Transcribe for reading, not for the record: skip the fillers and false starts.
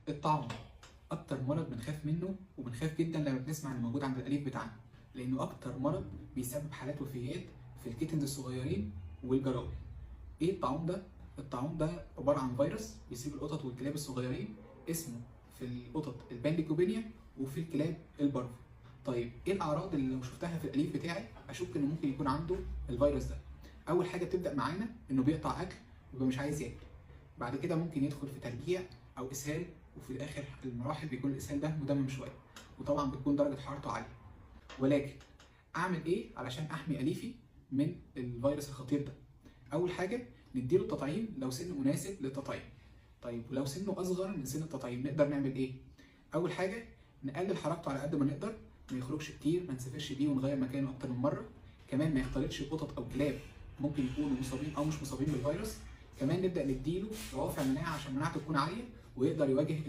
الطاعون اكتر مرض بنخاف منه، وبنخاف جدا لما بنسمع انه موجود عند الاليف بتاعنا، لانه اكتر مرض بيسبب حالات وفيات في الكيتنز الصغيرين والجراوي. ايه الطاعون ده؟ الطاعون ده عباره عن فيروس بيصيب القطط والكلاب الصغيرين، اسمه في القطط البانليكوبينيا وفي الكلاب البارفو. طيب ايه الاعراض اللي لو شفتها في الاليف بتاعي اشك انه ممكن يكون عنده الفيروس ده؟ اول حاجه بتبدا معانا انه بيقطع اكل ويبقى مش عايز ياكل، بعد كده ممكن يدخل في ترجيع او اسهال، وفي اخر المراحل بيكون الاسهال ده مدمم شويه، وطبعا بتكون درجه حرارته عاليه. ولكن اعمل ايه علشان احمي اليفي من الفيروس الخطير ده؟ اول حاجه نديله التطعيم لو سنه مناسب للتطعيم. طيب ولو سنه اصغر من سن التطعيم نقدر نعمل ايه؟ اول حاجه نقلل حركته على قد ما نقدر، ما يخرجش كتير، ما نسافرش بيه ونغير مكانه اكتر من مره، كمان ما يختلطش بقطط او كلاب ممكن يكونوا مصابين او مش مصابين بالفيروس. كمان نبدا نديله دوافع مناعه عشان مناعته تكون عاليه ويقدر يواجه